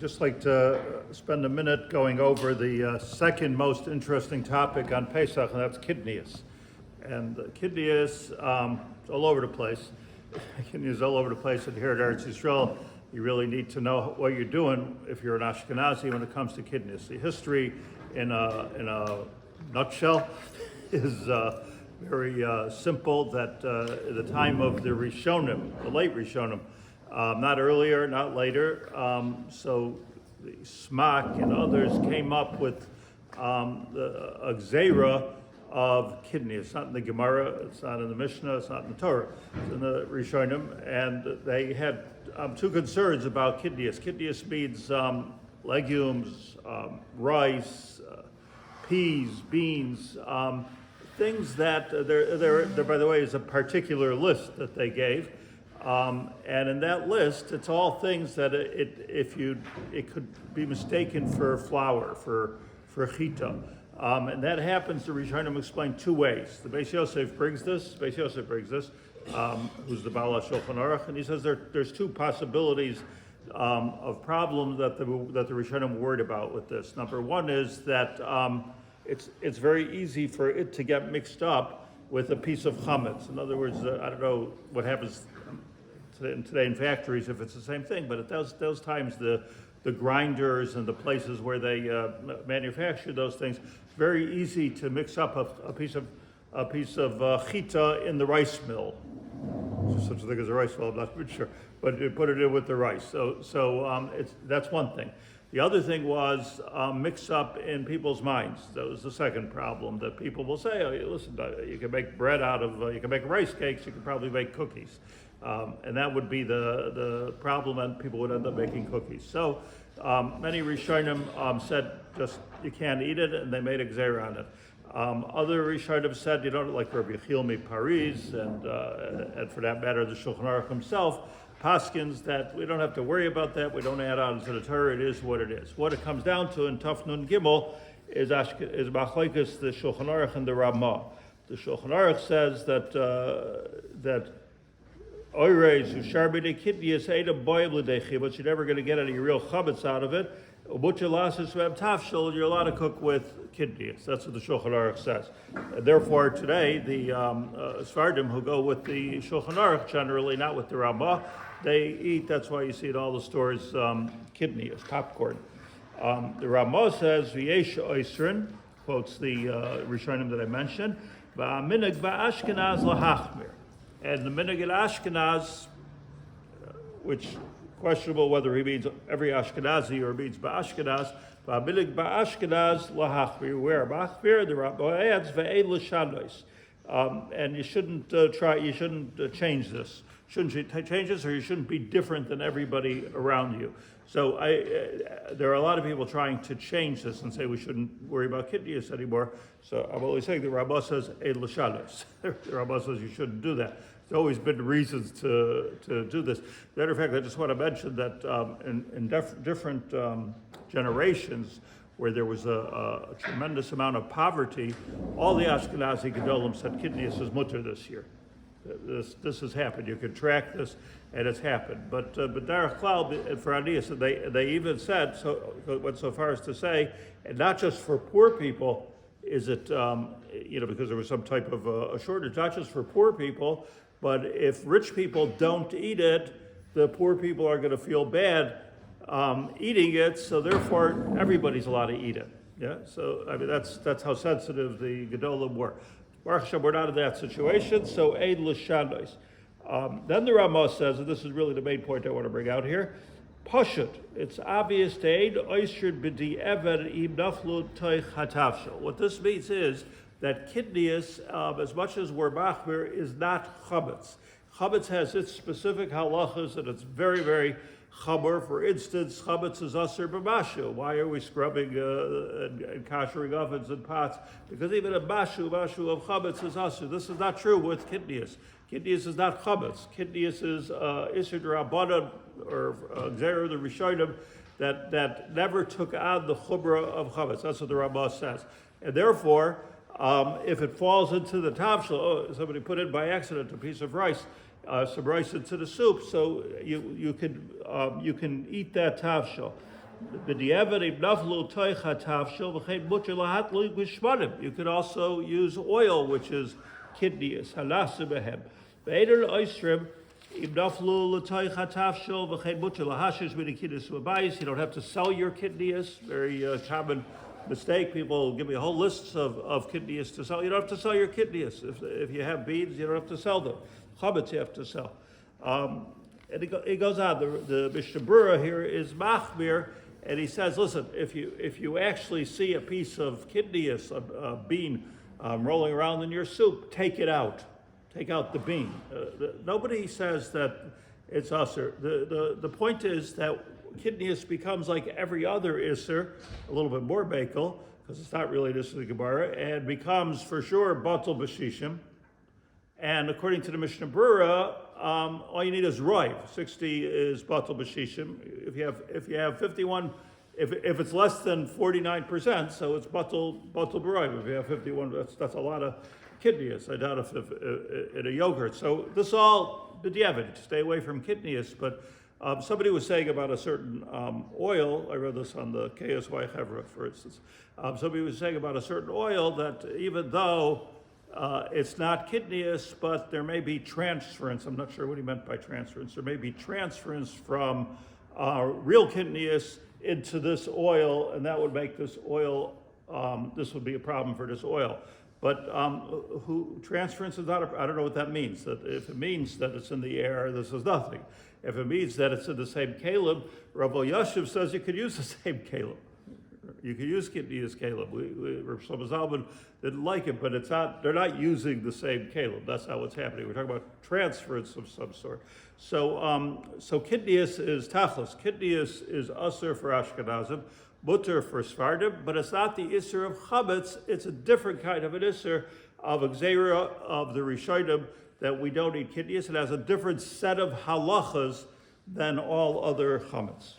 just like to spend a minute going over the second most interesting topic on Pesach, and that's Kitniyos. And Kitniyos all over the place. Kitniyos all over the place. And here at Eretz Yisrael, you really need to know what you're doing if you're an Ashkenazi when it comes to Kitniyos. The history, in a nutshell, is very simple. That at the time of the Rishonim, the late Rishonim, not earlier, not later. So the Smak and others came up with a gzeira of Kitniyos. It's not in the Gemara, it's not in the Mishnah, it's not in the Torah. It's in the Rishonim, and they had two concerns about Kitniyos. Kitniyos means legumes, rice, peas, beans, things that there, by the way, is a particular list that they gave. And in that list, it's all things that it could be mistaken for flour, for chita. And that happens, the Rishonim explain two ways. The Beis Yosef brings this, who's the Baal HaShulchan Aruch, and he says there's two possibilities of problems that the Rishonim worried about with this. Number one is that it's very easy for it to get mixed up with a piece of chametz. In other words, I don't know what happens today in factories if it's the same thing, but at those times the grinders and the places where they manufacture those things, it's very easy to mix up a piece of chita in the rice mill. There's such a thing as a rice mill, I'm not sure, but you put it in with the rice. So that's one thing. The other thing was mix up in people's minds. That was the second problem, that people will say, oh, listen, you can make bread out of, you can make rice cakes, you can probably make cookies. And that would be the problem, and people would end up making cookies. So many Rishonim said just you can't eat it, and they made a gzeira on it. Other Rishonim said you don't, like Rabbi Yaacov Haber, and for that matter the Shulchan Aruch himself, paskins that we don't have to worry about that. We don't add on to the Torah. It is what it is. What it comes down to in Taf Nun Gimel is machlokes the Shulchan Aruch and the Ramah. The Shulchan Aruch says that oireis usharbidei Kitniyos eidam boyim l'dechi, but you're never going to get any real chametz out of it. Ubuchelasis v'em tafshel, you're allowed to cook with Kitniyos. That's what the Shulchan Aruch says. And therefore, today the Sfardim who go with the Shulchan Aruch, generally not with the Ramah, they eat. That's why you see in all the stores Kitniyos, popcorn. The Ramah says v'yesh oisrin, quotes the Rishonim that I mentioned, v'minhag ba'Ashkenaz lahachmir. And the minhag in Ashkenaz, which questionable whether he means every Ashkenazi or means ba'Ashkenaz, minhag ba'Ashkenaz lahachmir, where machmir the Rabbah adds ve'ein l'shanos, and you shouldn't change this. Shouldn't change this, or you shouldn't be different than everybody around you. So there are a lot of people trying to change this and say we shouldn't worry about Kitniyos anymore. So I'm always saying the Rabbah says ein l'shanos. The Rabbah says you shouldn't do that. There's always been reasons to do this. Matter of fact, I just want to mention that in different generations where there was a tremendous amount of poverty, all the Ashkenazi Gedolim said Kitniyos is mutter this year. This has happened. You can track this, and it's happened. But Derech Klal for Aniyas, they even said went so far as to say, and not just for poor people, is it because there was some type of a shortage, not just for poor people, but if rich people don't eat it, the poor people are going to feel bad eating it. So therefore, everybody's allowed to eat it. Yeah. So I mean that's how sensitive the Gedolim were. Baruch Hashem, we're not in that situation, so ein l'shanos. Then the Ramah says, and this is really the main point I want to bring out here, Pashut, it's obvious to ein oisher b'di'evad im naflu toich hatafshel. What this means is that Kitniyos, as much as we're machmir, is not chametz. Chametz has its specific halachas, and it's very, very chamer. For instance, chametz is aser b'mashu. Why are we scrubbing and koshering ovens and pots? Because even a mashu of chametz is aser. This is not true with Kitniyos. Kitniyos is not chametz. Kitniyos is isur d'rabbanan, or gzeira the Rishonim, that never took on the chumrah of chametz. That's what the Ramah says. And therefore, if it falls into the tafshel, somebody put in by accident a piece of rice, some rice into the soup, so you can eat that tafshel. You could also use oil, which is kitniyos. You don't have to sell your kitniyos. Very common mistake. People give me whole lists of kitniyos to sell. You don't have to sell your kitniyos. If you have beads, you don't have to sell them. Chametz you have to sell. And it goes on. The Mishnah Berurah here is machmir, and he says, listen, if you actually see a piece of kitniyos, a bean rolling around in your soup, take it out. Take out the bean. Nobody says that it's usher. The point is that kitniyos becomes like every other isser, a little bit more bakel, because it's not really this is the Gemara, and becomes for sure batal b'shishim. And according to the Mishnah Berurah, all you need is roiv. 60 is batal b'shishim. If you have 51, if it's less than 49%, so it's batal b'roiv. If you have 51, that's a lot of kitniyos. I doubt if in a yogurt. So this is all b'diavad. Stay away from kitniyos. But somebody was saying about a certain oil. I read this on the KSY Chevra, for instance. Somebody was saying about a certain oil that even though it's not kitniyos, but there may be transference. I'm not sure what he meant by transference. There may be transference from real kitniyos into this oil, and that would make this oil. This would be a problem for this oil. But transference is not. I don't know what that means. That if it means that it's in the air, this is nothing. If it means that it's in the same kaleb, Rabbi Yaacov says you could use the same kaleb. You could use kitniyos kaleb. Rabbi Shlomo Zalman didn't like it, but it's not. They're not using the same kaleb. That's not what's happening. We're talking about transference of some sort. So kitniyos is tachlis. Kitniyos is usher for Ashkenazim, mutter for Sfardim, but it's not the isser of chametz. It's a different kind of an isser of gzeira of the Rishonim that we don't eat kitniyos. It has a different set of halachas than all other chametz.